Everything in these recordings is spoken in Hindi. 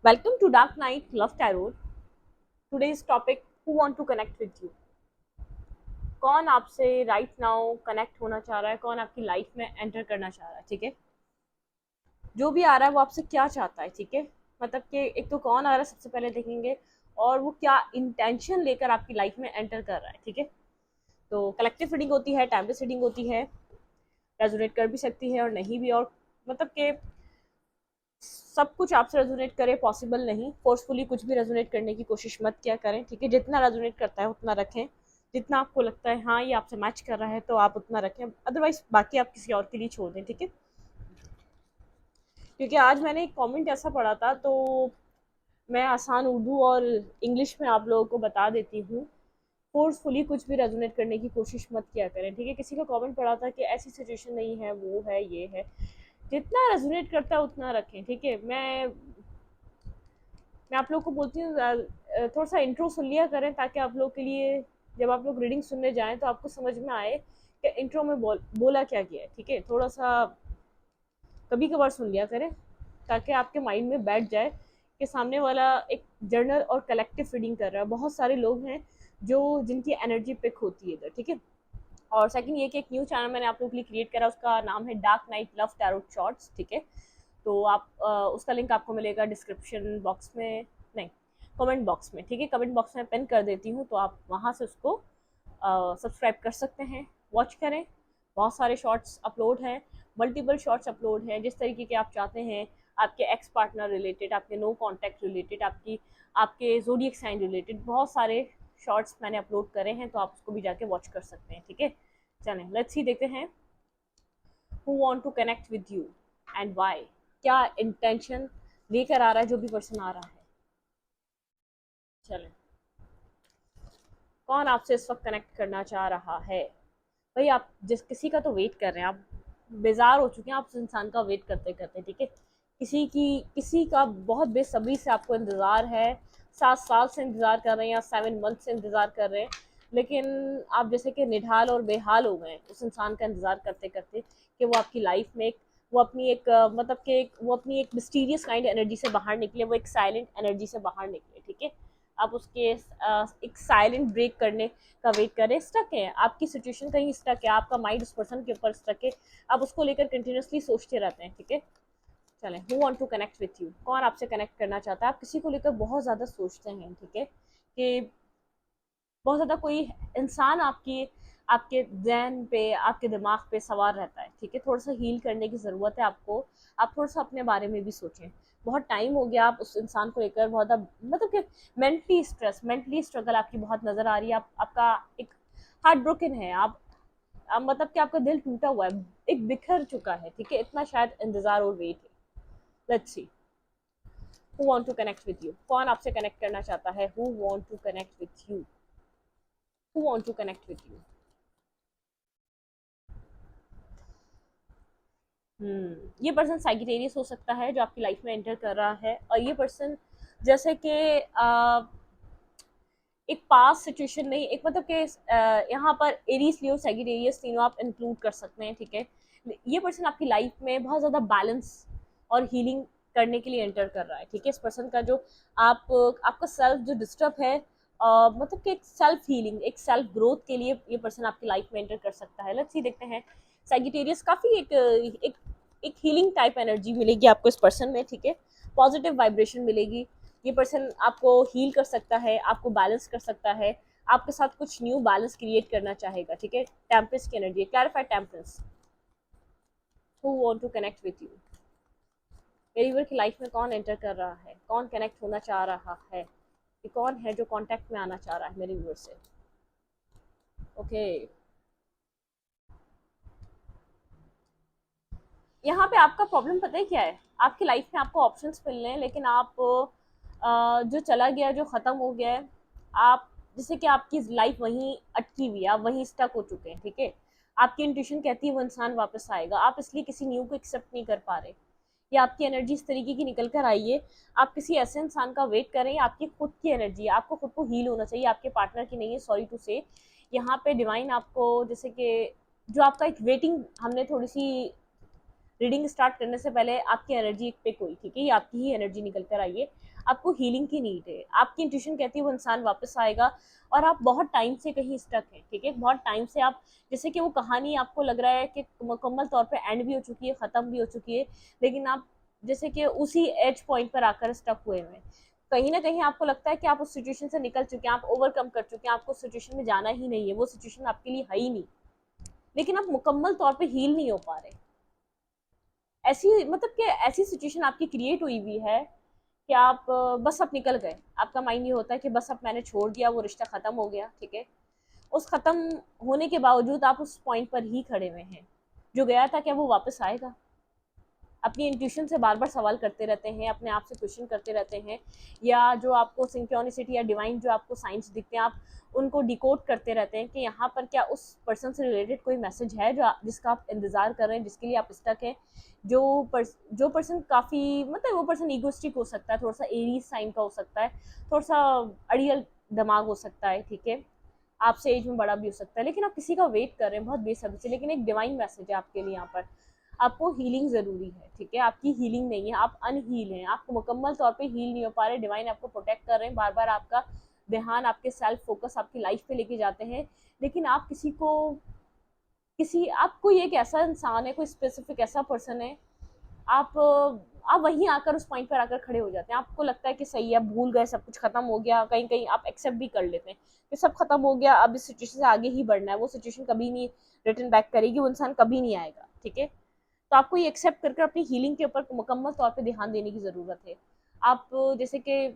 Welcome to Dark Knight Love Tarot. Today's topic, who want to connect with you? कौन आपसे राइट नाउ कनेक्ट होना चाह रहा है, कौन आपकी लाइफ में एंटर करना चाह रहा है, ठीक है। जो भी आ रहा है वो आपसे क्या चाहता है, ठीक है। मतलब कि एक तो कौन आ रहा है सबसे पहले देखेंगे, और वो क्या इंटेंशन लेकर आपकी लाइफ में एंटर कर रहा है, ठीक है। तो कलेक्टिव रीडिंग होती है, टाइमलेस रीडिंग होती है, रेजोनेट कर भी सकती है और नहीं भी। और मतलब कि सब कुछ आपसे रेजोनेट करे पॉसिबल नहीं, फोर्सफुली कुछ भी रेजोनेट करने की कोशिश मत क्या करें, ठीक है। जितना रेजोनेट करता है उतना रखें, जितना आपको लगता है हाँ ये आपसे मैच कर रहा है तो आप उतना रखें, अदरवाइज बाकी आप किसी और के लिए छोड़ दें, ठीक है। क्योंकि आज मैंने एक कमेंट ऐसा पढ़ा था, तो मैं आसान उर्दू और इंग्लिश में आप लोगों को बता देती हूँ। फोर्सफुली कुछ भी रेजोनेट करने की कोशिश मत किया करें, ठीक है। किसी का कमेंट पढ़ा था कि ऐसी सिचुएशन नहीं है, वो है, ये है। जितना रेजोनेट करता है उतना रखें, ठीक है। मैं आप लोग को बोलती हूँ थोड़ा सा इंट्रो सुन लिया करें, ताकि आप लोग के लिए जब आप लोग रीडिंग सुनने जाएं तो आपको समझ में आए कि इंट्रो में बोला क्या गया है, ठीक है। थोड़ा सा कभी कभार सुन लिया करें, ताकि आपके माइंड में बैठ जाए कि सामने वाला एक जर्नल और कलेक्टिव रीडिंग कर रहा है। बहुत सारे लोग हैं जो जिनकी एनर्जी पिक होती है इधर, ठीक है। और सेकंड ये कि एक न्यू चैनल मैंने आप लोगों के लिए क्रिएट करा, उसका नाम है dark night love tarot shorts, ठीक है। तो आप उसका लिंक आपको मिलेगा डिस्क्रिप्शन बॉक्स में, नहीं, कमेंट बॉक्स में, ठीक है। कमेंट बॉक्स में पिन कर देती हूँ, तो आप वहाँ से उसको सब्सक्राइब कर सकते हैं, वॉच करें। बहुत सारे शॉर्ट्स अपलोड हैं, मल्टीपल शॉर्ट्स अपलोड हैं, जिस तरीके के आप चाहते हैं। आपके एक्स पार्टनर रिलेटेड, आपके नो कॉन्टैक्ट रिलेटेड, आपके जोडियक साइन रिलेटेड बहुत सारे शॉर्ट्स मैंने अपलोड करे हैं, तो आप उसको भी जाके वॉच कर सकते हैं, ठीक है। चलें लेट्स सी, देखते हैं who want to connect with you and why. क्या इंटेंशन लेकर आ रहा है जो भी पर्सन आ रहा है। चलें, कौन आपसे इस वक्त कनेक्ट करना चाह रहा है। भाई आप जिस किसी का तो वेट कर रहे हैं, आप बेजार हो चुके हैं आप उस इंसान का वेट करते करते, ठीक है। किसी का बहुत बेसब्री से आपको इंतज़ार है, 7 साल से इंतज़ार कर रहे हैं या 7 मंथ से इंतज़ार कर रहे हैं। लेकिन आप जैसे कि निढाल और बेहाल हो गए उस इंसान का इंतज़ार करते करते, कि वो आपकी लाइफ में वो अपनी एक मतलब कि वो अपनी एक मिस्टीरियस काइंड एनर्जी से बाहर निकले, वो एक साइलेंट एनर्जी से बाहर निकले, ठीक है। आप उसके एक साइलेंट ब्रेक करने का वेट करें। स्टक है आपकी सिचुएशन, कहीं स्टक है, आपका माइंड उस पर्सन के ऊपर स्टक है, आप उसको लेकर कंटिन्यूसली सोचते रहते हैं, ठीक है। चलें, who want to connect with you, कौन आपसे कनेक्ट करना चाहता है। आप किसी को लेकर बहुत ज़्यादा सोचते हैं, ठीक है, कि बहुत ज़्यादा कोई इंसान आपके जहन पे, आपके दिमाग पे सवार रहता है, ठीक है। थोड़ा सा हील करने की ज़रूरत है आपको। आप थोड़ा सा अपने बारे में भी सोचें। बहुत टाइम हो गया आप उस इंसान को लेकर बहुत मतलब कि मेंटली स्ट्रगल आपकी बहुत नज़र आ रही है। आपका एक हार्ट ब्रोकन है, आप मतलब कि आपका दिल टूटा हुआ है, एक बिखर चुका है, ठीक है। इतना शायद इंतज़ार और वेट है। Let's see, who want to connect with you, कौन आपसे कनेक्ट करना चाहता है। Who want to connect with you, who want to connect with you. ये पर्सन साइगिटेरियस हो सकता है जो आपकी लाइफ में एंटर कर रहा है। और ये पर्सन जैसे कि एक पास सिचुएशन नहीं, एक मतलब कि यहाँ पर एरीज लियो सैगिटेरियस तीनों आप इंक्लूड कर सकते हैं, ठीक है। ये पर्सन आपकी लाइफ में बहुत ज़्यादा बैलेंस और हीलिंग करने के लिए एंटर कर रहा है, ठीक है। इस पर्सन का जो आपका सेल्फ जो डिस्टर्ब है, मतलब कि एक सेल्फ हीलिंग, एक सेल्फ ग्रोथ के लिए ये पर्सन आपकी लाइफ में एंटर कर सकता है। लेट्स सी, देखते हैं। सैगिटेरियस काफ़ी एक एक हीलिंग टाइप एनर्जी मिलेगी आपको इस पर्सन में, ठीक है। पॉजिटिव वाइब्रेशन मिलेगी। ये पर्सन आपको हील कर सकता है, आपको बैलेंस कर सकता है, आपके साथ कुछ न्यू बैलेंस क्रिएट करना चाहेगा, ठीक है। टेम्परेंस की energy, clarified temperance, who want to connect with you. River की लाइफ में कौन एंटर कर रहा है, कौन कनेक्ट होना चाह रहा है, ये कौन है जो कांटेक्ट में आना चाह रहा है मेरे रिवर से। ओके, यहाँ पे आपका प्रॉब्लम पता है क्या है। आपकी लाइफ में आपको ऑप्शंस मिल रहे हैं, लेकिन आप जो चला गया, जो ख़त्म हो गया है, आप जैसे कि आपकी लाइफ वहीं अटकी हुई है, आप वहीं स्टक हो चुके हैं, ठीक है। आपकी इंट्यूशन कहती है वो इंसान वापस आएगा, आप इसलिए किसी न्यू को एक्सेप्ट नहीं कर पा रहे। या आपकी एनर्जी इस तरीके की निकल कर आई है, आप किसी ऐसे इंसान का वेट करें। आपकी खुद की एनर्जी है, आपको खुद को हील होना चाहिए, आपके पार्टनर की नहीं है, सॉरी टू से। यहाँ पे डिवाइन आपको जैसे कि जो आपका एक वेटिंग हमने थोड़ी सी रीडिंग स्टार्ट करने से पहले आपकी एनर्जी एक पिक हुई, ठीक है, ये आपकी ही एनर्जी निकल कर आई है। आपको हीलिंग की नीड है, आपकी इंट्यूशन कहती है वो इंसान वापस आएगा, और आप बहुत टाइम से कहीं स्टक हैं, ठीक है, बहुत टाइम से आप, जैसे कि वो कहानी आपको लग रहा है कि मुकम्मल तौर पे एंड भी हो चुकी है, ख़त्म भी हो चुकी है, लेकिन आप जैसे कि उसी एज पॉइंट पर आकर स्टक हुए हैं। कहीं ना कहीं आपको लगता है कि आप उस सिचुएशन से निकल चुके हैं, आप ओवरकम कर चुके हैं, आपको उस सिचुएशन में जाना ही नहीं है, वो सिचुएशन आपके लिए है ही नहीं, लेकिन आप मुकम्मल तौर पे हील नहीं हो पा रहे। ऐसी मतलब कि ऐसी सिचुएशन आपकी क्रिएट हुई हुई है कि आप बस आप निकल गए, आपका माइंड ये होता है कि बस अब मैंने छोड़ दिया, वो रिश्ता ख़त्म हो गया, ठीक है। उस ख़त्म होने के बावजूद आप उस पॉइंट पर ही खड़े हुए हैं, जो गया था क्या वो वापस आएगा? अपनी इंट्यूशन से बार बार सवाल करते रहते हैं, अपने आप से क्वेश्चन करते रहते हैं, या जो आपको सिंक्रोनिसिटी या डिवाइन जो आपको साइंस दिखते हैं, आप उनको डिकोड करते रहते हैं कि यहाँ पर क्या उस पर्सन से रिलेटेड कोई मैसेज है जो जिसका आप इंतज़ार कर रहे हैं, जिसके लिए आप स्टक हैं। जो पर्सन काफ़ी मतलब वो पर्सन ईगोस्टिक हो सकता है, थोड़ा सा एरीज साइन का हो सकता है, थोड़ा सा अड़ियल दिमाग हो सकता है, ठीक है, आपसे एज में बड़ा भी हो सकता है, लेकिन आप किसी का वेट कर रहे हैं बहुत बेसब्री से, लेकिन एक डिवाइन मैसेज है आपके लिए यहाँ पर। आपको हीलिंग ज़रूरी है, ठीक है, आपकी हीलिंग नहीं है, आप अनहील हैं, आप मुकम्मल तौर पे हील नहीं हो पा रहे, डिवाइन आपको प्रोटेक्ट कर रहे हैं, बार बार आपका ध्यान, आपके सेल्फ फोकस आपकी लाइफ पे लेके जाते हैं, लेकिन आप आप कोई एक ऐसा इंसान है, कोई स्पेसिफिक ऐसा पर्सन है, आप आप वहीं आकर उस पॉइंट पर आकर खड़े हो जाते हैं, आपको लगता है कि सही है, भूल गए, सब कुछ खत्म हो गया, कहीं कहीं आप एक्सेप्ट भी कर लेते हैं कि सब खत्म हो गया, अब इस सिचुएशन से आगे ही बढ़ना है, वो सिचुएशन कभी नहीं रिटर्न बैक करेगी, वो इंसान कभी नहीं आएगा, ठीक है। तो आपको ये एक्सेप्ट करके अपनी हीलिंग के ऊपर मुकम्मल तौर पे ध्यान देने की ज़रूरत है। आप जैसे कि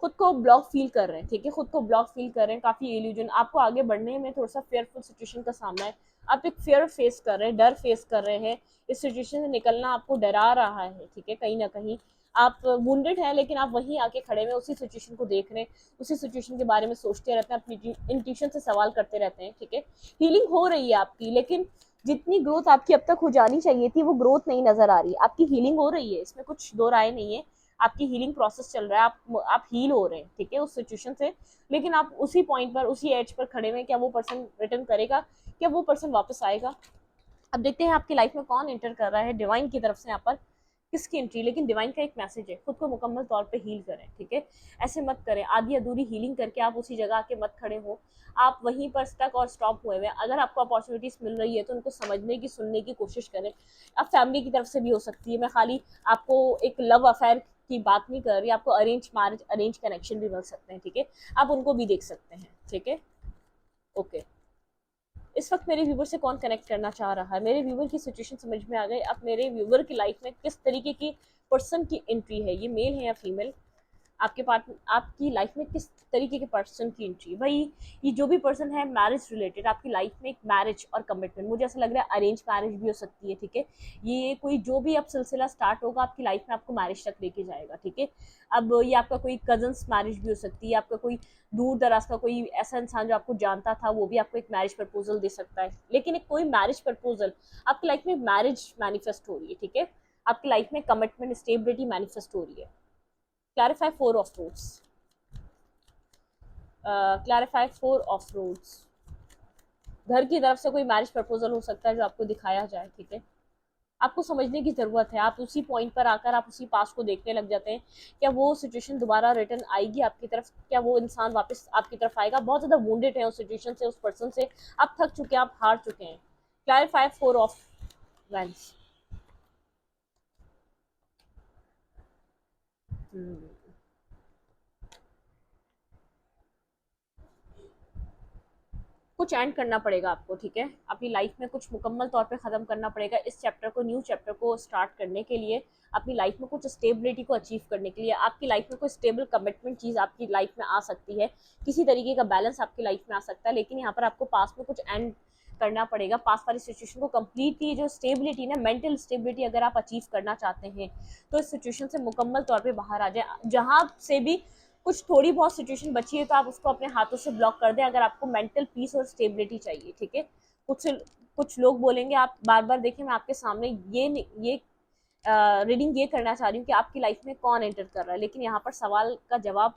खुद को ब्लॉक फील कर रहे हैं, ठीक है, खुद को ब्लॉक फील कर रहे हैं, काफ़ी इल्यूजन, आपको आगे बढ़ने में थोड़ा सा फेयरफुल सिचुएशन का सामना है, आप एक फेयर फेस कर रहे हैं, डर फेस कर रहे हैं, इस सिचुएशन से निकलना आपको डरा रहा है, ठीक है, कहीं ना कहीं आप वुंडेड हैं, लेकिन आप वहीं आके खड़े हैं, उसी सिचुएशन को देख रहे हैं, उसी सिचुएशन के बारे में सोचते रहते हैं, अपनी इंट्यूशन से सवाल करते रहते हैं, ठीक है। हीलिंग हो रही है आपकी, लेकिन जितनी ग्रोथ आपकी अब तक हो जानी चाहिए थी वो ग्रोथ नहीं नजर आ रही। आपकी हीलिंग हो रही है, इसमें कुछ दो राय नहीं है, आपकी हीलिंग प्रोसेस चल रहा है, आप हील हो रहे हैं, ठीक है, उस सिचुएशन से, लेकिन आप उसी पॉइंट पर, उसी एज पर खड़े हुए, क्या वो पर्सन रिटर्न करेगा, क्या वो पर्सन वापस आएगा? अब देखते हैं आपकी लाइफ में कौन एंटर कर रहा है डिवाइन की तरफ से, यहाँ पर किसकी एंट्री, लेकिन डिवाइन का एक मैसेज है, खुद को मुकम्मल तौर पे हील करें, ठीक है, ऐसे मत करें आधी अधूरी हीलिंग करके आप उसी जगह आके मत खड़े हो, आप वहीं पर स्टक और स्टॉप हुए हुए। अगर आपको अपॉर्चुनिटीज मिल रही है तो उनको समझने की, सुनने की कोशिश करें। अब फैमिली की तरफ से भी हो सकती है, मैं खाली आपको एक लव अफेयर की बात नहीं कर रही, आपको अरेंज मैरिज, अरेंज कनेक्शन भी मिल सकते हैं, ठीक है, आप उनको भी देख सकते हैं, ठीक है, ओके। इस वक्त मेरे व्यूवर से कौन कनेक्ट करना चाह रहा है, मेरे व्यूवर की सिचुएशन समझ में आ गई, अब मेरे व्यूवर की लाइफ में किस तरीके की पर्सन की एंट्री है, ये मेल है या फीमेल, आपके पास आपकी लाइफ में किस तरीके के पर्सन की एंट्री है भाई। ये जो भी पर्सन है मैरिज रिलेटेड, आपकी लाइफ में एक मैरिज और कमिटमेंट, मुझे ऐसा लग रहा है अरेंज मैरिज भी हो सकती है, ठीक है, ये कोई जो भी अब सिलसिला स्टार्ट होगा आपकी लाइफ में आपको मैरिज तक लेके जाएगा, ठीक है। अब ये आपका कोई कजन्स मैरिज भी हो सकती है, आपका कोई दूर दराज का कोई ऐसा इंसान जो आपको जानता था वो भी आपको एक मैरिज प्रपोजल दे सकता है, लेकिन एक कोई मैरिज प्रपोजल आपकी लाइफ में मैरिज मैनिफेस्ट हो रही है, ठीक है, आपकी लाइफ में कमिटमेंट स्टेबिलिटी मैनिफेस्ट हो रही है। Clarify four of rods, clarify four of rods, घर की तरफ से कोई मैरिज प्रपोजल हो सकता है जो आपको दिखाया जाए, ठीक है, आपको समझने की ज़रूरत है, आप उसी पॉइंट पर आकर आप उसी पास को देखने लग जाते हैं, क्या वो सिचुएशन दोबारा रिटर्न आएगी आपकी तरफ, क्या वो इंसान वापस आपकी तरफ आएगा, बहुत ज़्यादा वुंडेड है उस सिचुएशन से, उस पर्सन से, आप थक चुके हैं, आप हार चुके हैं। क्लैरिफाई फोर ऑफ वैंड्स, कुछ एंड करना पड़ेगा आपको, ठीक है, अपनी लाइफ में कुछ मुकम्मल तौर पे ख़त्म करना पड़ेगा इस चैप्टर को, न्यू चैप्टर को स्टार्ट करने के लिए, अपनी लाइफ में कुछ स्टेबिलिटी को अचीव करने के लिए, आपकी लाइफ में कोई स्टेबल कमिटमेंट चीज़ आपकी लाइफ में आ सकती है, किसी तरीके का बैलेंस आपकी लाइफ में आ सकता है, लेकिन यहाँ पर आपको पास में कुछ एंड करना पड़ेगा, पास वाली सिचुएशन को कम्प्लीटली, जो स्टेबिलिटी ना, मेंटल स्टेबिलिटी अगर आप अचीव करना चाहते हैं तो इस सिचुएशन से मुकम्मल तौर पर बाहर आ जाए, जहाँ से भी कुछ थोड़ी बहुत सिचुएशन बची है तो आप उसको अपने हाथों से ब्लॉक कर दें, अगर आपको मेंटल पीस और स्टेबिलिटी चाहिए, ठीक है। कुछ लोग बोलेंगे, आप बार बार देखिए, मैं आपके सामने ये रीडिंग ये करना चाह रही हूँ कि आपकी लाइफ में कौन एंटर कर रहा है, लेकिन यहाँ पर सवाल का जवाब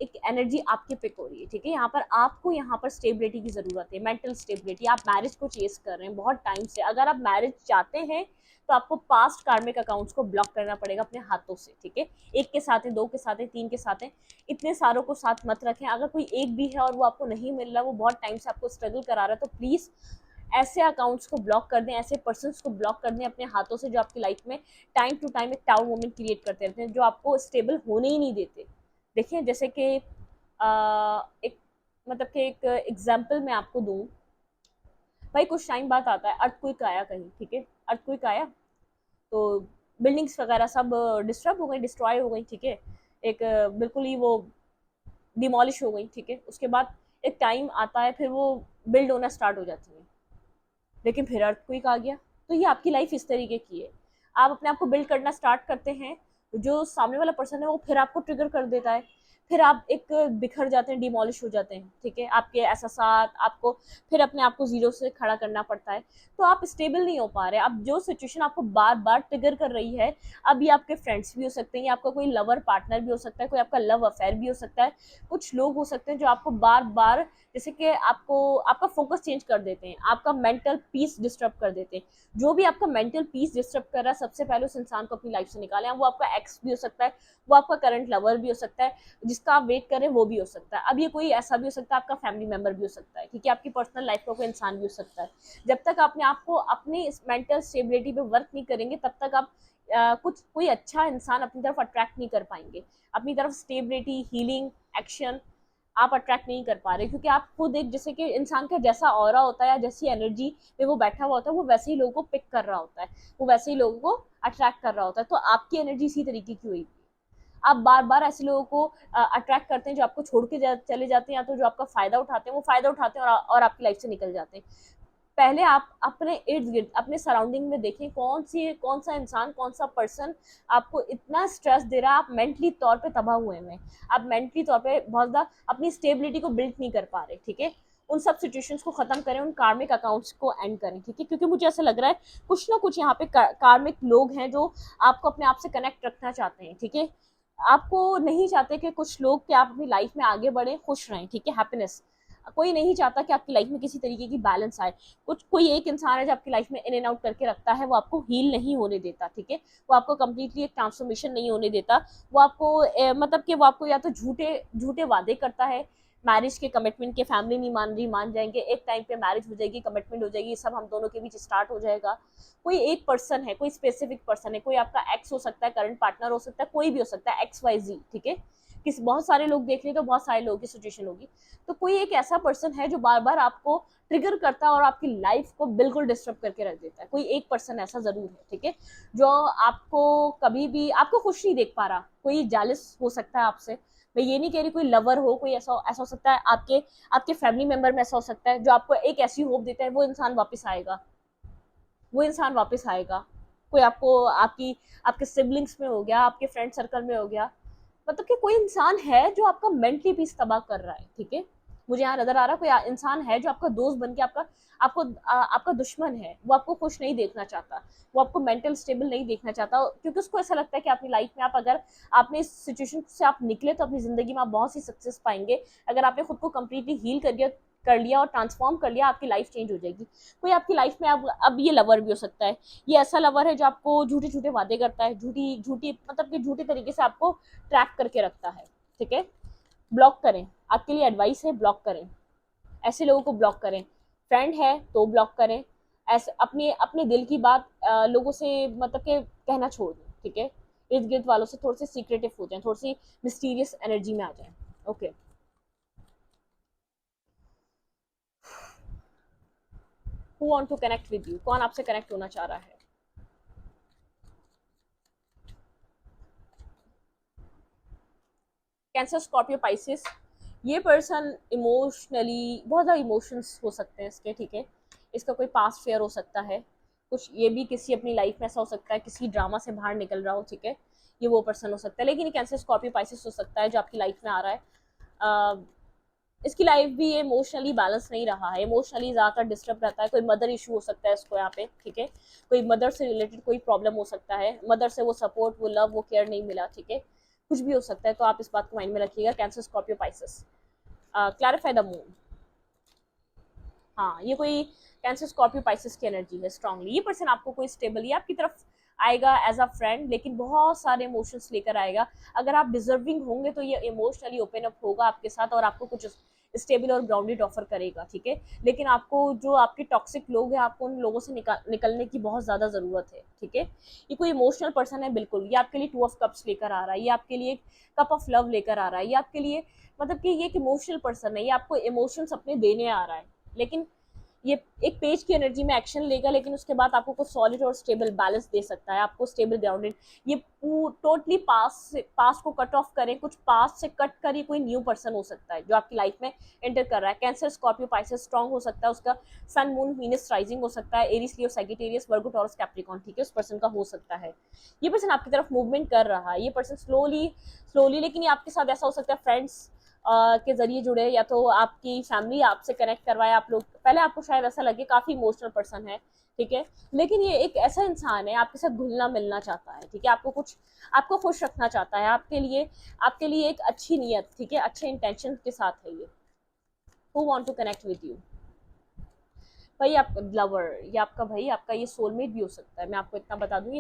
एक एनर्जी आपकी पिक हो रही है, ठीक है। यहाँ पर आपको यहाँ पर स्टेबिलिटी की ज़रूरत है, मेंटल स्टेबिलिटी। आप मैरिज को चेस कर रहे हैं बहुत टाइम से, अगर आप मैरिज चाहते हैं तो आपको पास्ट कार्मिक अकाउंट्स को ब्लॉक करना पड़ेगा अपने हाथों से, ठीक है। एक के साथ है, दो के साथ है, तीन के साथ है, इतने सारों को साथ मत रखें। अगर कोई एक भी है और वो आपको नहीं मिल रहा, वो बहुत टाइम से आपको स्ट्रगल करा रहा है, तो प्लीज़ ऐसे अकाउंट्स को ब्लॉक कर दें, ऐसे पर्सन्स को ब्लॉक कर दें अपने हाथों से, जो आपकी लाइफ में टाइम टू टाइम एक टाउ मोमेंट क्रिएट करते रहते हैं, जो आपको स्टेबल होने ही नहीं देते। देखिए जैसे कि एक मतलब कि एक एग्जाम्पल मैं आपको दूं, भाई कुछ टाइम बाद आता है अर्थक्वेक आया कहीं, ठीक है, अर्थक्वेक आया तो बिल्डिंग्स वगैरह सब डिस्टर्ब हो गई, डिस्ट्रॉय हो गई, ठीक है, एक बिल्कुल ही वो डिमोलिश हो गई, ठीक है। उसके बाद एक टाइम आता है, फिर वो बिल्ड होना स्टार्ट हो जाती है, लेकिन फिर अर्थक्वेक आ गया। तो ये आपकी लाइफ इस तरीके की है, आप अपने आप को बिल्ड करना स्टार्ट करते हैं, जो सामने वाला पर्सन है वो फिर आपको ट्रिगर कर देता है, फिर आप एक बिखर जाते हैं, डिमोलिश हो जाते हैं, ठीक है। आपके एहसासात, आपको फिर अपने आप को जीरो से खड़ा करना पड़ता है, तो आप स्टेबल नहीं हो पा रहे। अब जो सिचुएशन आपको बार बार ट्रिगर कर रही है, अब ये आपके फ्रेंड्स भी हो सकते हैं, या आपका कोई लवर पार्टनर भी हो सकता है, कोई आपका लव अफेयर भी हो सकता है, कुछ लोग हो सकते हैं जो आपको बार बार जैसे कि आपको आपका फोकस चेंज कर देते हैं, आपका मेंटल पीस डिस्टर्ब कर देते हैं। जो भी आपका मेंटल पीस डिस्टर्ब कर रहा है, सबसे पहले उस इंसान को अपनी लाइफ से निकालें। वो आपका एक्स भी हो सकता है, वो आपका करंट लवर भी हो सकता है, जिसका आप वेट करें वो भी हो सकता है। अब ये कोई ऐसा भी हो सकता है, आपका फैमिली मेंबर भी हो सकता है, ठीक है, आपकी पर्सनल लाइफ का कोई इंसान भी हो सकता है। जब तक अपने आप को अपनी इस मेंटल स्टेबिलिटी पे वर्क नहीं करेंगे, तब तक आप कुछ कोई अच्छा इंसान अपनी तरफ अट्रैक्ट नहीं कर पाएंगे, अपनी तरफ स्टेबिलिटी, हीलिंग, एक्शन आप अट्रैक्ट नहीं कर पा रहे, क्योंकि आप खुद एक जैसे कि इंसान का जैसा ऑरा होता है या जैसी एनर्जी में वो बैठा हुआ होता है, वो वैसे ही लोगों को पिक कर रहा होता है, वो वैसे ही लोगों को अट्रैक्ट कर रहा होता है। तो आपकी एनर्जी इसी तरीके की हुई, आप बार बार ऐसे लोगों को अट्रैक्ट करते हैं जो आपको छोड़ के चले जाते हैं, या तो जो आपका फायदा उठाते हैं, वो फायदा उठाते हैं और आपकी लाइफ से निकल जाते हैं। पहले आप अपने इर्द गिर्द, अपने सराउंडिंग में देखें कौन सा इंसान, कौन सा पर्सन आपको इतना स्ट्रेस दे रहा है, आप मेंटली तौर पे तबाह हुए हैं, आप मेंटली तौर पे बहुत ज़्यादा अपनी स्टेबिलिटी को बिल्ड नहीं कर पा रहे, ठीक है। उन सब सिचुएशंस को खत्म करें, उन कार्मिक अकाउंट्स को एंड करें, ठीक है, क्योंकि मुझे ऐसा लग रहा है कुछ ना कुछ यहाँ पे कार्मिक लोग हैं जो आपको अपने आप से कनेक्ट रखना चाहते हैं, ठीक है। आपको नहीं चाहते कि कुछ लोग कि आप अपनी लाइफ में आगे बढ़े, खुश रहें, ठीक है, हैप्पीनेस। कोई नहीं चाहता कि आपकी लाइफ में किसी तरीके की बैलेंस आए। कुछ कोई एक इंसान है जो आपकी लाइफ में इन एंड आउट करके रखता है, वो आपको हील नहीं होने देता, ठीक है, वो आपको कंप्लीटली एक ट्रांसफॉर्मेशन नहीं होने देता। वो आपको मतलब कि वो आपको या तो झूठे झूठे वादे करता है, मैरिज के कमिटमेंट के, फैमिली नहीं मान रही, मान जाएंगे, एक टाइम पे मैरिज हो जाएगी, कमिटमेंट हो जाएगी, सब हम दोनों के बीच स्टार्ट हो जाएगा। कोई एक पर्सन है, कोई स्पेसिफिक पर्सन है, कोई आपका एक्स हो सकता है, करंट पार्टनर हो सकता है, कोई भी हो सकता है, एक्स वाई जी, ठीक है। किस बहुत सारे लोग देख रहे तो बहुत सारे लोगों की सिचुएशन होगी। तो कोई एक ऐसा पर्सन है जो बार बार आपको ट्रिगर करता है और आपकी लाइफ को बिल्कुल डिस्टर्ब करके रख देता है। कोई एक पर्सन ऐसा जरूर है, ठीक है, जो आपको कभी भी आपको खुश नहीं देख पा रहा। कोई जेलस हो सकता है आपसे, मैं ये नहीं कह रही कोई लवर हो, कोई ऐसा ऐसा हो सकता है, आपके आपके फैमिली मेंबर में ऐसा हो सकता है जो आपको एक ऐसी होप देता है वो इंसान वापस आएगा, वो इंसान वापस आएगा। कोई आपको आपकी आपके सिबलिंग्स में हो गया, आपके फ्रेंड सर्कल में हो गया, मतलब कि कोई इंसान है जो आपका मेंटली पीस तबाह कर रहा है, ठीक है। मुझे यहाँ नजर आ रहा है कोई इंसान है जो आपका दोस्त बन के आपका आपको आपका दुश्मन है, वो आपको खुश नहीं देखना चाहता, वो आपको मेंटल स्टेबल नहीं देखना चाहता, क्योंकि उसको ऐसा लगता है कि अपनी लाइफ में आप अगर आपने इस सिचुएशन से आप निकले तो अपनी जिंदगी में आप बहुत सी सक्सेस पाएंगे। अगर आपने खुद को कम्प्लीटली हील कर लिया और ट्रांसफॉर्म कर लिया, आपकी लाइफ चेंज हो जाएगी। कोई आपकी लाइफ में अब ये लवर भी हो सकता है, ये ऐसा लवर है जो आपको झूठे झूठे वादे करता है, झूठी झूठी मतलब कि झूठे तरीके से आपको ट्रैप करके रखता है, ठीक है। ब्लॉक करें, आपके लिए एडवाइस है, ब्लॉक करें, ऐसे लोगों को ब्लॉक करें। फ्रेंड है तो ब्लॉक करें, ऐसे अपने अपने दिल की बात लोगों से मतलब के कहना छोड़ दें, ठीक है। इर्द गिर्द वालों से थोड़े से सीक्रेटिव हो जाए, थोड़ी सी मिस्टीरियस एनर्जी में आ जाए, okay. Who want to connect with you, कौन आपसे कनेक्ट होना चाह रहा है। कैंसर, स्कॉर्पियो, पाइसिस, ये पर्सन इमोशनली बहुत ज़्यादा इमोशंस हो सकते हैं इसके, ठीक है। इसका कोई पास्ट फेयर हो सकता है, कुछ ये भी किसी अपनी लाइफ में ऐसा हो सकता है, किसी ड्रामा से बाहर निकल रहा हो, ठीक है, ये वो पर्सन हो सकता है। लेकिन ये कैंसर, स्कॉर्पियो, पाइसिस हो सकता है जो आपकी लाइफ में आ रहा है। इसकी लाइफ भी इमोशनली बैलेंस नहीं रहा है, इमोशनली ज़्यादातर डिस्टर्ब रहता है। कोई मदर इशू हो सकता है इसको यहाँ पे, ठीक है, कोई मदर से रिलेटेड कोई प्रॉब्लम हो सकता है, मदर से वो सपोर्ट, वो लव, वो केयर नहीं मिला, ठीक है। कुछ भी हो सकता है, तो आप इस बात को माइंड में रखिएगा। Cancer, Scorpio, Pisces. Clarify the moon. हाँ, ये कोई कैंसर, स्कॉर्पियो, पाइसेस की एनर्जी है स्ट्रांगली। ये पर्सन आपको कोई स्टेबल, ये आपकी तरफ आएगा एज अ फ्रेंड, लेकिन बहुत सारे इमोशंस लेकर आएगा। अगर आप डिजर्विंग होंगे तो ये इमोशनली ओपन अप होगा आपके साथ और आपको कुछ स्टेबल और ग्राउंडेड ऑफर करेगा, ठीक है। लेकिन आपको जो आपके टॉक्सिक लोग हैं, आपको उन लोगों से निकलने की बहुत ज़्यादा ज़रूरत है, ठीक है। ये कोई इमोशनल पर्सन है बिल्कुल। ये आपके लिए 2 ऑफ कप्स लेकर आ रहा है, ये आपके लिए कप ऑफ लव लेकर आ रहा है, ये आपके लिए मतलब कि ये एक इमोशनल पर्सन है, ये आपको इमोशंस अपने देने आ रहा है। लेकिन ये एक पेज की एनर्जी में एक्शन लेगा, लेकिन उसके बाद आपको कुछ सॉलिड और स्टेबल बैलेंस दे सकता है, आपको स्टेबल ग्राउंडेड। ये टोटली पास्ट को कट ऑफ करे, कुछ पास्ट से कट कर ये कोई न्यू पर्सन हो सकता है जो आपकी लाइफ में एंटर कर रहा है। कैंसर, स्कॉर्पियो, पाइसेस स्ट्रांग हो सकता है, उसका सन, मून, वीनस राइजिंग हो सकता है, एरीज, लियो, सैजिटेरियस, वर्गो, टॉरस, कैप्रिकॉर्न, ठीक है, उस पर्सन का हो सकता है। ये पर्सन आपकी तरफ मूवमेंट कर रहा है, ये पर्सन स्लोली स्लोली, लेकिन ये आपके साथ ऐसा हो सकता है फ्रेंड्स के जरिए जुड़े, या तो आपकी फैमिली आपसे कनेक्ट करवाए। आप लोग पहले आपको शायद ऐसा लगे काफी इमोशनल पर्सन है, ठीक है, लेकिन ये एक ऐसा इंसान है आपके साथ घुलना मिलना चाहता है, ठीक है, आपको खुश रखना चाहता है, आपके लिए एक अच्छी नीयत, ठीक है, अच्छे इंटेंशन के साथ है ये। Who want to connect with you. भाई आप लवर, ये आपका भाई, आपका ये सोलमेट भी हो सकता है। मैं आपको इतना बता दूं, ये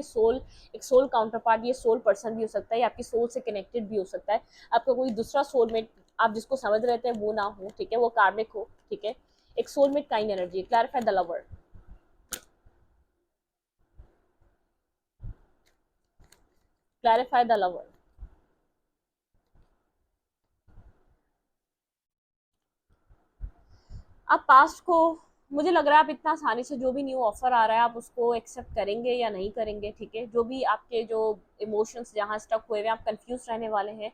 एक सोल काउंटर पार्ट, ये सोल पर्सन भी हो सकता है, ये आपकी सोल से कनेक्टेड भी हो सकता है। आपका कोई दूसरा सोलमेट आप जिसको समझ रहे थे वो ना हो, ठीक है, वो कार्मिक हो, ठीक है। एक soulmate kind energy. Clarify the lover. Clarify the lover. आप पास्ट को, मुझे लग रहा है आप इतना आसानी से जो भी न्यू ऑफर आ रहा है आप उसको एक्सेप्ट करेंगे या नहीं करेंगे, ठीक है। जो भी आपके जो इमोशंस जहाँ स्टक हुए हुए आप कंफ्यूज रहने वाले हैं,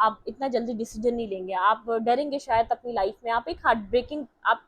आप इतना जल्दी डिसीजन नहीं लेंगे, आप डरेंगे शायद अपनी लाइफ में। आप एक हार्ट ब्रेकिंग, आप,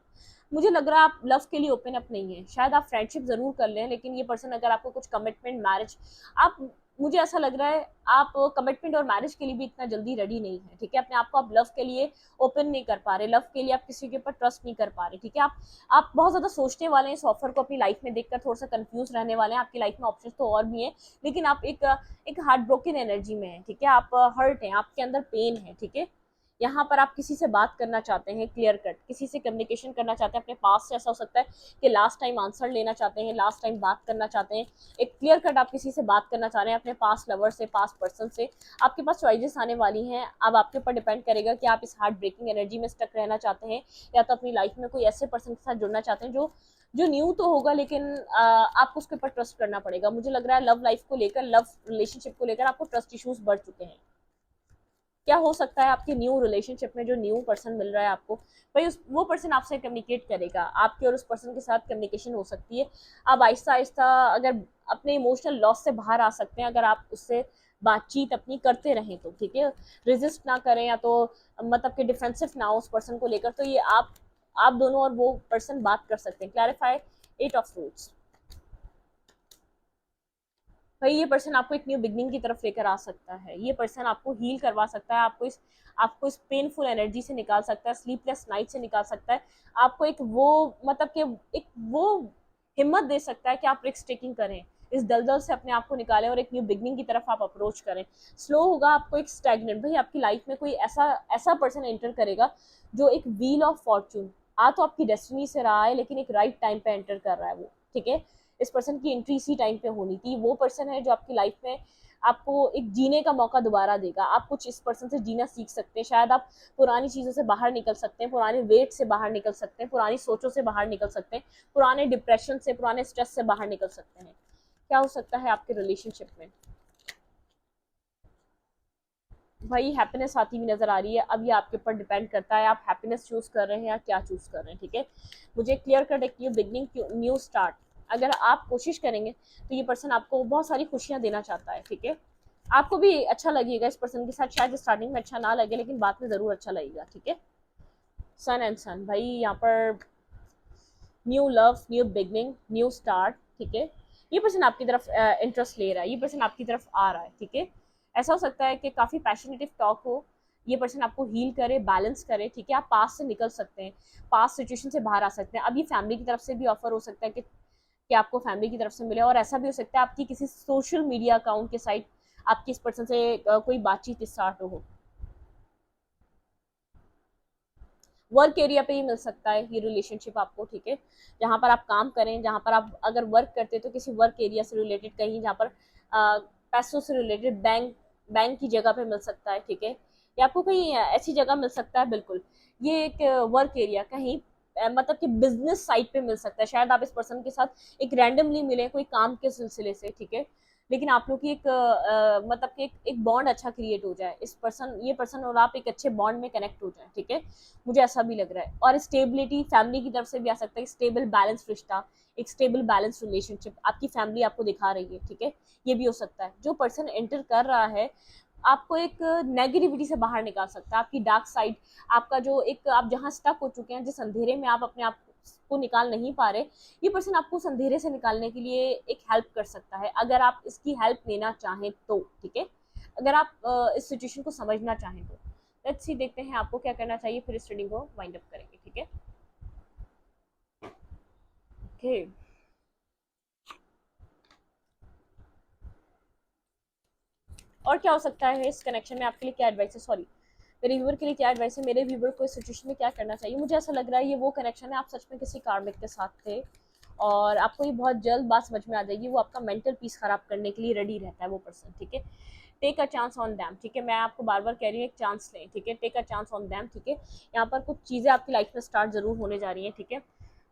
मुझे लग रहा है आप लव के लिए ओपन अप नहीं है। शायद आप फ्रेंडशिप जरूर कर लें, लेकिन ये पर्सन अगर आपको कुछ कमिटमेंट, मैरिज, आप, मुझे ऐसा लग रहा है आप कमिटमेंट और मैरिज के लिए भी इतना जल्दी रेडी नहीं है, ठीक है। अपने आप को आप लव के लिए ओपन नहीं कर पा रहे, लव के लिए आप किसी के ऊपर ट्रस्ट नहीं कर पा रहे, ठीक है। आप बहुत ज्यादा सोचने वाले हैं इस ऑफर को अपनी लाइफ में देखकर, थोड़ा सा कंफ्यूज रहने वाले हैं। आपकी लाइफ में ऑप्शन तो और भी हैं, लेकिन आप एक हार्ट ब्रोकन एनर्जी में है, ठीक है। आप हर्ट हैं, आपके अंदर पेन है, ठीक है। यहाँ पर आप किसी से बात करना चाहते हैं, क्लियर कट किसी से कम्युनिकेशन करना चाहते हैं अपने पास से। ऐसा हो सकता है कि लास्ट टाइम आंसर लेना चाहते हैं, लास्ट टाइम बात करना चाहते हैं, एक क्लियर कट आप किसी से बात करना चाह रहे हैं अपने पास लवर से, पास पर्सन से। आपके पास चॉइसेस आने वाली हैं। अब आपके ऊपर डिपेंड करेगा कि आप इस हार्ट ब्रेकिंग एनर्जी में स्टक रहना चाहते हैं, या तो अपनी लाइफ में कोई ऐसे पर्सन के साथ जुड़ना चाहते हैं जो जो न्यू तो होगा, लेकिन आपको उसके ऊपर ट्रस्ट करना पड़ेगा। मुझे लग रहा है लव लाइफ को लेकर, लव रिलेशनशिप को लेकर आपको ट्रस्ट इश्यूज बढ़ चुके हैं। क्या हो सकता है आपके न्यू रिलेशनशिप में, जो न्यू पर्सन मिल रहा है आपको, भाई वो पर्सन आपसे कम्युनिकेट करेगा, आपके और उस पर्सन के साथ कम्युनिकेशन हो सकती है। आप आहिस्ता आहिस्ता अगर अपने इमोशनल लॉस से बाहर आ सकते हैं, अगर आप उससे बातचीत अपनी करते रहें तो, ठीक है, रेजिस्ट ना करें, या तो मतलब कि डिफेंसिव ना हो उस पर्सन को लेकर, तो ये आप दोनों और वो पर्सन बात कर सकते हैं। Clarify 8 of fruits. भाई ये पर्सन आपको एक न्यू बिगनिंग की तरफ लेकर आ सकता है, ये पर्सन आपको हील करवा सकता है, आपको इस पेनफुल एनर्जी से निकाल सकता है, स्लीपलेस नाइट से निकाल सकता है। आपको एक वो, मतलब कि एक वो हिम्मत दे सकता है कि आप रिस्क टेकिंग करें, इस दलदल से अपने आप को निकालें और एक न्यू बिगनिंग की तरफ आप अप्रोच करें। स्लो होगा आपको एक स्टैग्नेंट, भाई आपकी लाइफ में कोई ऐसा ऐसा पर्सन एंटर करेगा जो एक व्हील ऑफ फॉर्चून, आ तो आपकी डेस्टिनी से रहा है, लेकिन एक राइट टाइम पे एंटर कर रहा है वो, ठीक है। इस पर्सन की एंट्री इसी टाइम पे होनी थी। वो पर्सन है जो आपकी लाइफ में आपको एक जीने का मौका दोबारा देगा। आप कुछ इस पर्सन से जीना सीख सकते हैं, शायद आप पुरानी चीज़ों से बाहर निकल सकते हैं, पुराने वेट से बाहर निकल सकते हैं, पुरानी सोचों से बाहर निकल सकते हैं, पुराने डिप्रेशन से, पुराने स्ट्रेस से बाहर निकल सकते हैं। क्या हो सकता है आपके रिलेशनशिप में, भाई हैप्पीनेस आती हुई नजर आ रही है। अब ये आपके ऊपर डिपेंड करता है आप हैप्पीनेस चूज कर रहे हैं या क्या चूज कर रहे हैं, ठीक है। मुझे क्लियर कट एक न्यू बिगनिंग, न्यू स्टार्ट, अगर आप कोशिश करेंगे तो ये पर्सन आपको बहुत सारी खुशियां देना चाहता है, ठीक है। आपको भी अच्छा लगेगा इस पर्सन के साथ, शायद स्टार्टिंग में अच्छा ना लगे, लेकिन बाद में जरूर अच्छा लगेगा, ठीक है। सन एंड सन, भाई यहाँ पर new love, new beginning, new start, ठीक है। ये पर्सन आपकी तरफ इंटरेस्ट ले रहा है, ये पर्सन आपकी तरफ आ रहा है, ठीक है। ऐसा हो सकता है कि काफ़ी पैशनेटिव टॉक हो, ये पर्सन आपको हील करे, बैलेंस करे, ठीक है। आप पास से निकल सकते हैं, पास सिचुएशन से बाहर आ सकते हैं। अब ये फैमिली की तरफ से भी ऑफर हो सकता है कि आपको फैमिली की तरफ से मिले, और ऐसा भी हो सकता है आपकी किसी सोशल मीडिया अकाउंट के साइट आपकी इस पर्सन से कोई बातचीत स्टार्ट हो। वर्क एरिया पे ही मिल सकता है ये रिलेशनशिप आपको, ठीक है, जहाँ पर आप काम करें, जहाँ पर आप अगर वर्क करते हैं तो किसी वर्क एरिया से रिलेटेड, कहीं जहाँ पर पैसों से रिलेटेड, बैंक की जगह पे मिल सकता है, ठीक है, या आपको कहीं ऐसी जगह मिल सकता है, बिल्कुल ये एक वर्क एरिया कहीं मतलब कि बिजनेस साइट पे मिल सकता है। शायद आप इस पर्सन के साथ एक रैंडमली मिले कोई काम के सिलसिले से, ठीक है, लेकिन आप लोग की एक मतलब कि एक बॉन्ड अच्छा क्रिएट हो जाए, इस पर्सन ये पर्सन और आप एक अच्छे बॉन्ड में कनेक्ट हो जाए, ठीक है, मुझे ऐसा भी लग रहा है। और स्टेबिलिटी फैमिली की तरफ से भी आ सकता है, स्टेबल बैलेंस रिश्ता, एक स्टेबल बैलेंस रिलेशनशिप आपकी फैमिली आपको दिखा रही है, ठीक है, ये भी हो सकता है। जो पर्सन एंटर कर रहा है आपको एक नेगेटिविटी से बाहर निकाल सकता है, आपकी डार्क साइड, आपका जो एक आप जहाँ स्टक हो चुके हैं, जिस अंधेरे में आप अपने आप को निकाल नहीं पा रहे, ये पर्सन आपको उस अंधेरे से निकालने के लिए एक हेल्प कर सकता है, अगर आप इसकी हेल्प लेना चाहें तो, ठीक है, अगर आप इस सिचुएशन को समझना चाहें तो। लेट्स सी, देखते हैं आपको क्या करना चाहिए, फिर इस रीडिंग को वाइंड अप करेंगे, ठीक है। ओके, और क्या हो सकता है इस कनेक्शन में आपके लिए, क्या एडवाइस है, सॉरी, मेरे व्यूवर के लिए क्या एडवाइस है, मेरे व्यूवर को इस सिचुएशन में क्या करना चाहिए। मुझे ऐसा लग रहा है ये वो कनेक्शन है, आप सच में किसी कार्मिक के साथ थे और आपको ये बहुत जल्द बात समझ में आ जाएगी, वो आपका मेंटल पीस खराब करने के लिए रेडी रहता है वो पर्सन, ठीक है। Take a chance on them, ठीक है, मैं आपको बार बार कह रही हूँ एक चांस लें, ठीक है, take a chance on them, ठीक है। यहाँ पर कुछ चीज़ें आपकी लाइफ में स्टार्ट जरूर होने जा रही हैं, ठीक है।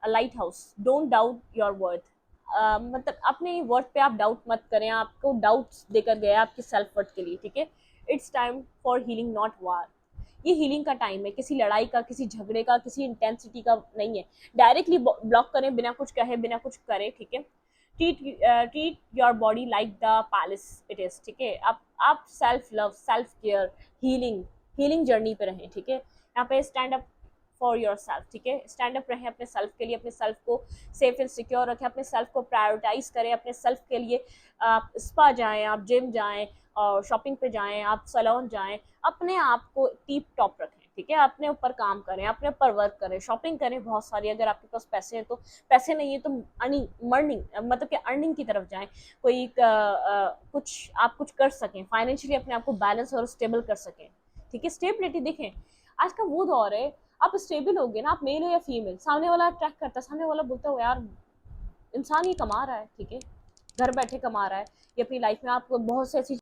Light house, don't doubt your worth, मतलब अपने वर्थ पे आप डाउट मत करें, आपको डाउट्स देकर गया आपकी सेल्फ वर्थ के लिए, ठीक है। It's time for healing not war, ये हीलिंग का टाइम है, किसी लड़ाई का, किसी झगड़े का, किसी इंटेंसिटी का नहीं है। डायरेक्टली ब्लॉक करें, बिना कुछ कहे, बिना कुछ करे, ठीक है। Treat your body like the palace it is, ठीक है। आप self love, self care, healing healing journey पे रहें, ठीक है। यहाँ पे stand up for your self, ठीक है, स्टैंड अप रहें अपने सेल्फ के लिए, अपने सेल्फ को सेफ एंड सिक्योर रखें, अपने सेल्फ को प्रायोरिटाइज करें, अपने सेल्फ के लिए आप स्पा जाएं, आप जिम जाएं और शॉपिंग पे जाएं, आप सैलून जाएं, अपने आप को टिप टॉप रखें, ठीक है, अपने ऊपर काम करें, अपने ऊपर वर्क करें, शॉपिंग करें बहुत सारी, अगर आपके पास पैसे हैं तो, पैसे नहीं है तो अर्निंग मर्निंग मतलब कि अर्निंग की तरफ जाएं, कोई कुछ आप कुछ कर सकें, फाइनेंशियली अपने आप को बैलेंस और स्टेबल कर सकें, ठीक है। स्टेबिलिटी देखें, आज का वो दौर है, आप स्टेबल हो गए ना, आप मेल हो या फीमेल, सामने वाला अट्रैक्ट करता है, सामने वाला बोलता है यार इंसान ये कमा रहा है, ठीक है, घर बैठे कमा रहा है, ये अपनी लाइफ में आपको बहुत से ऐसी